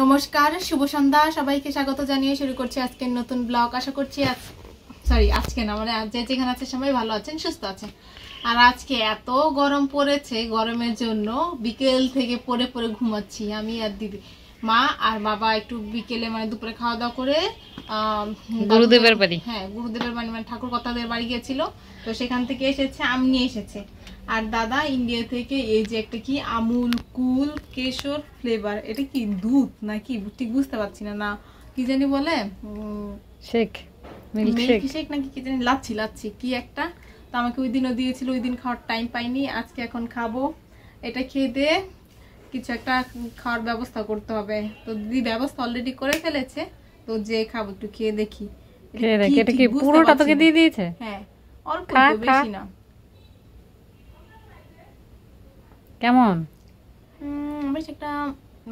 নমস্কার, শুভ সন্ধ্যা। সবাইকে স্বাগত জানিয়ে শুরু করছি আজকের নতুন ব্লগ। আশা করছি আজকে না মানে যে যেখানে আছে সবাই ভালো আছেন, সুস্থ আছেন। আর আজকে এত গরম পড়েছে, গরমের জন্য বিকেল থেকে পড়ে পড়ে ঘুমাচ্ছি আমি আর দিদি। মা আর বাবা একটু বিকেলে মানে দুপুরে খাওয়া দাওয়া করে গুরুদেবের বাড়ি মানে ঠাকুর কর্তাদের বাড়ি গিয়েছিল, তো সেখান থেকে এসেছে, আম নিয়ে এসেছে। আর দাদা ইন্ডিয়া থেকে এই যে একটা কি আমুল কুল কেশর ফ্লেভার, এটা কি দুধ নাকি ঠিক বুঝতে পারছি না, না কি জানি বলে শেক শেক নাকি কি জানি, লাচ্ছি কি একটা। তো আমাকে ওই দিনও দিয়েছিল, ওই দিন খাওয়ার টাইম পাইনি, আজকে এখন খাবো। এটা খেয়ে দিয়ে কিছু একটা খাওয়ার ব্যবস্থা করতে হবে। তো দিদি ব্যবস্থা অলরেডি করে ফেলেছে, তো যে খাবো একটু খেয়ে দেখি। এটা কি পুরোটা তোকে দিয়ে দিয়েছে? হ্যাঁ, অল্প, বেশি না। কেমন? বেশ একটা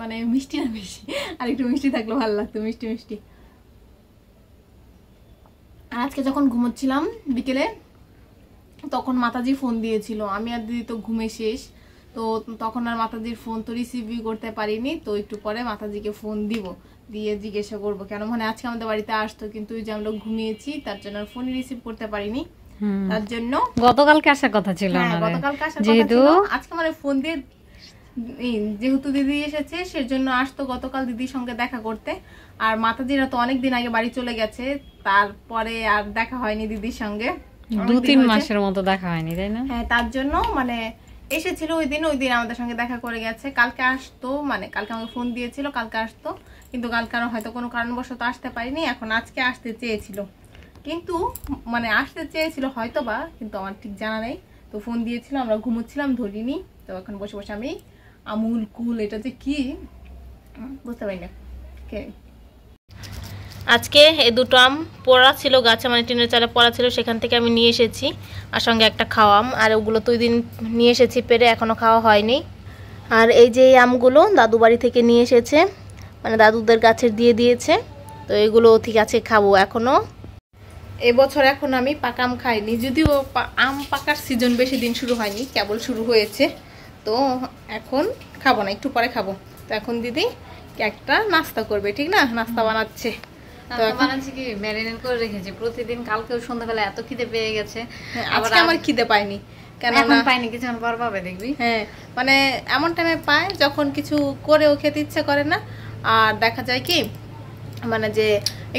মানে মিষ্টি না বেশি, আর একটু মিষ্টি থাকলে ভালো লাগতো, মিষ্টি মিষ্টি। আর আজকে যখন ঘুমোচ্ছিলাম বিকেলে, তখন মাতাজি ফোন দিয়েছিল, আমি আর দিদি তো ঘুমে শেষ। তো তখন আর মাতাজির ফোন তো রিসিভই করতে পারিনি। তো একটু পরে মাতাজিকে ফোন দিয়ে জিজ্ঞাসা করবো কেন, মানে আজকে আমাদের বাড়িতে আসতো, কিন্তু ওই যে আমরা ঘুমিয়েছি তার জন্য ফোন রিসিভ করতে পারিনি। তার জন্য গতকালকে আসার কথা ছিল, যেহেতু আজকে মানে ফোন দিয়ে যেহেতু দিদি এসেছে সেজন্য আসতো গতকাল দিদির সঙ্গে দেখা করতে। আর মাতাজিরা তো অনেকদিন আগে বাড়ি চলে গেছে, তারপরে আর দেখা হয়নি দিদির সঙ্গে, 2-3 মাসের মতো দেখা হয়নি, তাই না? হ্যাঁ, তার জন্য মানে এসেছিল ওই দিন আমাদের সঙ্গে দেখা করে গেছে। কালকে আসতো, মানে কালকে আমাকে ফোন দিয়েছিল কালকে আসতো, কিন্তু কালকে হয়তো কোনো কারণবশত আসতে পারিনি। এখন আজকে আসতে চেয়েছিল, কিন্তু মানে আসতে চেয়েছিল হয়তো বা, কিন্তু আমার ঠিক জানা নেই। তো ফোন দিয়েছিল, আমরা ঘুমোচ্ছিলাম, ধরিনি। তো এখন বসে বসে আমি আমুল কুল, এটা যে কি বুঝতে পারি না। আজকে এই দুটো আম পড়া ছিল গাছে, মানে টিনের চালে পড়া ছিল, সেখান থেকে আমি নিয়ে এসেছি, আর সঙ্গে একটা খাওয়া আম। আর ওগুলো তো ওই দিন নিয়ে এসেছি পেরে, এখনও খাওয়া হয়নি। আর এই যে এই আমগুলো দাদু বাড়ি থেকে নিয়ে এসেছে, মানে দাদুদের গাছের দিয়ে দিয়েছে। তো এগুলো ঠিক আছে, খাবো। এখনও এবছর এখন আমি পাকা আম খাইনি, যদিও আম পাকার সিজন বেশি দিন শুরু হয়নি, কেবল শুরু হয়েছে। তো এখন খাবো না, একটু পরে খাবো। তো এখন দিদি একটা নাস্তা করবে, ঠিক না? নাস্তা বানাচ্ছে, কি ম্যারিনেট করে রেখেছি প্রতিদিন। কালকেও সন্ধ্যাবেলা এত খিদে পেয়ে গেছে, আজকে আমার খিদে পাইনি, কেন পাইনি, কিছুক্ষণ পর পাবে দেখবি। হ্যাঁ, মানে এমন টাইমে পায় যখন কিছু করেও খেতে ইচ্ছা করে না, আর দেখা যায় কি মানে যে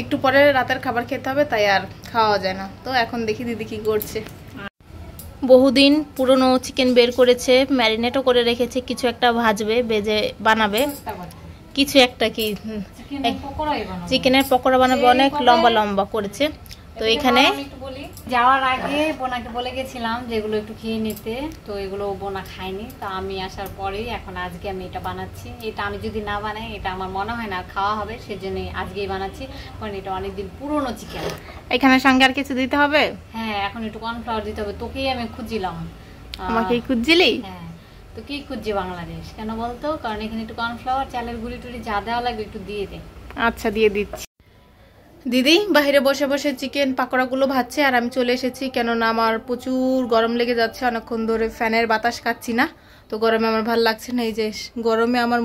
একটু পরে রাতের খাবার খেতে হবে, তাই আর খাওয়া যায় না। তো এখন দেখি দিদি কি করছে। বহুদিন পুরনো চিকেন বের করেছে, ম্যারিনেটও করে রেখেছে, কিছু একটা ভাজবে, ভেজে বানাবে কিছু একটা, কি চিকেনের পকোড়া বানাবে, অনেক লম্বা লম্বা করেছে। তো এখানে যাওয়ার আগে বোনাকে বলে গেছিলাম যেগুলো একটু খেয়ে নিতে, তো এগুলো বোনা খায়নি। তো আমি আসার পরেই এখন আজকে আমি এটা বানাচ্ছি। এটা আমি যদি না বানাই এটা আমার মনে হয় না খাওয়া হবে, সেজন্য আজকেই বানাচ্ছি, কারণ এটা অনেকদিন পুরনো চিকেন। এখানে সঙ্গে আর কিছু দিতে হবে? হ্যাঁ, এখন একটু কর্নফ্লাওয়ার দিতে হবে। তোকেই আমি খুঁজছিলাম। আমাকে খুঁজছিলি? হ্যাঁ, তো কি খুঁজছি বাংলাদেশ কেন বলতো, কারণ এখানে একটু কর্নফ্লাওয়ার, চালের গুঁড়ি টুড়ি যা দেওয়া লাগবে একটু দিয়ে দে। আচ্ছা, দিয়ে দিচ্ছি। দিদি বাইরে বসে বসে চিকেন পাকোড়াগুলো ভাজছে, আর আমি চলে এসেছি, কেননা আমার প্রচুর গরম লেগে যাচ্ছে, অনেকক্ষণ ধরে ফ্যানের বাতাস খাচ্ছি না। তো গরমে আমার ভালো লাগছে না। এই যে গরমে আমার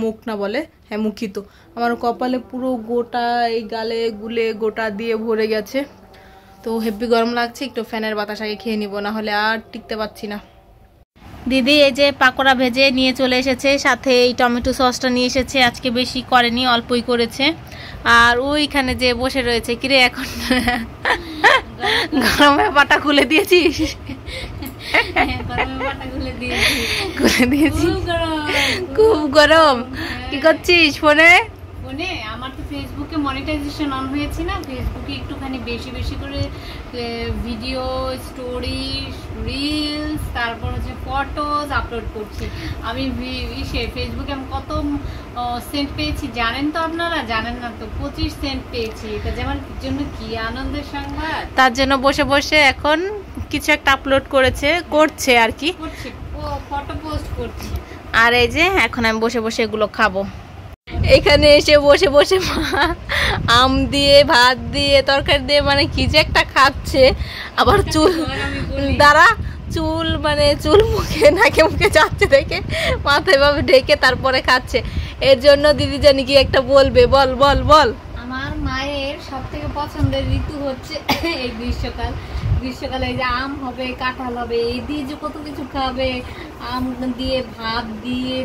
মুখ না বলে, হ্যাঁ মুখই তো, আমার কপালে পুরো গোটা, এই গালে গুলে গোটা দিয়ে ভরে গেছে। তো হেভি গরম লাগছে, একটু ফ্যানের বাতাস আগে খেয়ে নিব, না হলে আর টিকতে পারছি না। দিদি এই যে পাকোড়া ভেজে নিয়ে চলে এসেছে, সাথে এই টমেটো সসটা নিয়ে এসেছে। আজকে বেশি করেনি, অল্পই করেছে। আর ওইখানে যে বসে রয়েছে, কিরে এখন গরমে পাটা খুলে দিয়েছিস? খুলে দিয়েছি, খুব গরম। কি করছিস ফোনে? আমার তো ফেসবুকে মনিটাইজেশন অন হয়েছে না, ফেসবুকে একটুখানি বেশি বেশি করে ভিডিও, স্টোরি, রিলস, তারপর হচ্ছে ফটোজ আপলোড করছি আমি। ফেসবুকে আমি কত সেন্ট পেয়েছি জানেন তো আপনারা? জানেন না তো, 25 সেন্ট পেয়েছি। এটা যেমন জন্য কি আনন্দের সংবাদ। তার জন্য বসে বসে এখন কিছু একটা আপলোড করছে আর কি, ফটো পোস্ট করছি। আর এই যে এখন আমি বসে বসে এগুলো খাবো। এখানে এসে বসে বসে মা আম দিয়ে, ভাত দিয়ে, তরকারি দিয়ে, মানে কি যে একটা খাচ্ছে। আবার চুল দ্বারা চুল মুখে নাকে মুখে যাচ্ছে দেখে মাথায় ভাবে ঢেকে তারপরে খাচ্ছে। এর জন্য দিদি জানি কি একটা বলবে, বল বল বল। আমার মায়ের সব থেকে পছন্দের ঋতু হচ্ছে এই গ্রীষ্মকাল। গ্রীষ্মকালে এই যে আম হবে, কাঁঠাল হবে, এই দিয়ে যে কত কিছু খাবে, আম দিয়ে, ভাত দিয়ে,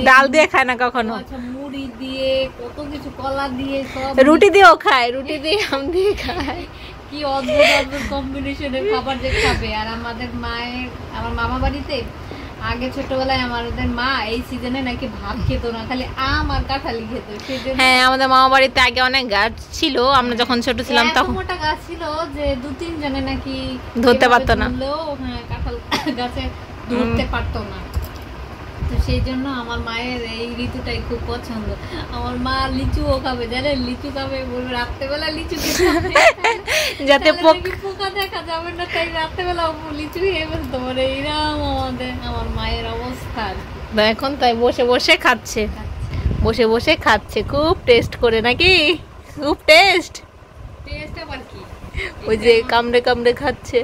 ডাল দিয়ে খায় না কখনো, আচ্ছা মুড়ি দিয়ে, কত কিছু, কলা দিয়ে, সব রুটি দিয়েও খায়, রুটি দিয়ে আম দিয়ে খায়। কি অদ্ভুত অদ্ভুত কম্বিনেশনের খাবার যে খাবে। আর আমাদের মায়ের, আমার মামা বাড়িতে আগে ছোটবেলায় আমাদের মা এই সিজনে নাকি ভাত খেত না, খালি আম আর কাঁঠালি খেত। হ্যাঁ, আমাদের মামা বাড়িতে আগে অনেক গাছ ছিল, আমরা যখন ছোট ছিলাম তখন মোটা গাছ ছিল যে 2-3 জনে নাকি ধরতে পারতো না। হ্যাঁ, কাঁঠাল গাছে ধরতে পারতো না। তো সেই জন্য আমার মায়ের এই ঋতুটাই খুব পছন্দ। আমার মা লিচুও খাবে, জানেন, লিচু খাবে, বলবে রাত্রেবেলা লিচু যাতে পোকা দেখা যাবে না, তাই রাত্রেবেলা লিচু খেয়ে ফেলতে পারে। এরকম আমার মায়ের অবস্থা। এখন তাই বসে বসে খাচ্ছে, বসে বসে খাচ্ছে, খুব টেস্ট করে নাকি, খুব টেস্ট। আবার কি, ওই যে কামড়ে কামড়ে খাচ্ছে।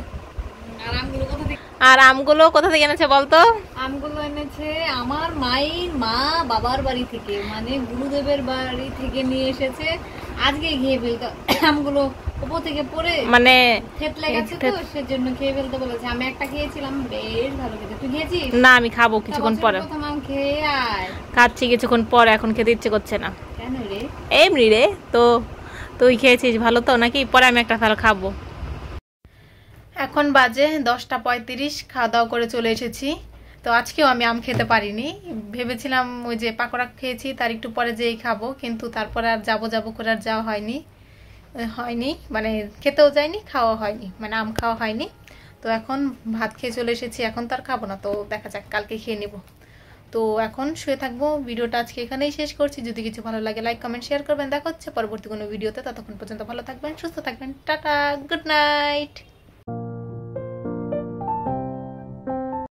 আর আমগুলো কোথা থেকে এনেছে বলতো? আমগুলো এনেছে আমার মায়ের মা বাবার বাড়ি থেকে, মানে গুরুদেবের বাড়ি থেকে নিয়ে এসেছে। আজকে খেয়ে ফেলতে আমগুলো উপর থেকে পড়ে, মানে থেতলে গেছে, তো সেজন্য খেয়ে ফেলতে বলেছে। আমি একটা খেয়েছিলাম, বেশ ভালো খেতে। তুই খেয়েছিস? না, আমি খাবো কিছুক্ষণ পরে। প্রথম আম খেয়ে আয়। খাচ্ছি কিছুক্ষণ পরে, এখন খেতে ইচ্ছে করছে না। কেন রে? এমনি রে। তো তুই খেয়েছিস ভালো তো নাকি? পরে আমি একটা তাহলে খাবো। এখন বাজে 10:35, খাওয়া দাওয়া করে চলে এসেছি। তো আজকেও আমি আম খেতে পারিনি, ভেবেছিলাম ওই যে পাকোড়া খেয়েছি তার একটু পরে যেই খাবো, কিন্তু তারপরে আর যাবো করে আর যাওয়া হয়নি, মানে খেতেও যায়নি, খাওয়া হয়নি, মানে আম খাওয়া হয়নি। তো এখন ভাত খেয়ে চলে এসেছি, এখন তো আর খাবো না, তো দেখা যাক, কালকে খেয়ে নেব। তো এখন শুয়ে থাকবো। ভিডিওটা আজকে এখানেই শেষ করছি। যদি কিছু ভালো লাগে লাইক কমেন্ট শেয়ার করবেন। দেখা হচ্ছে পরবর্তী কোনো ভিডিওতে। ততক্ষণ পর্যন্ত ভালো থাকবেন, সুস্থ থাকবেন। Tata, good night.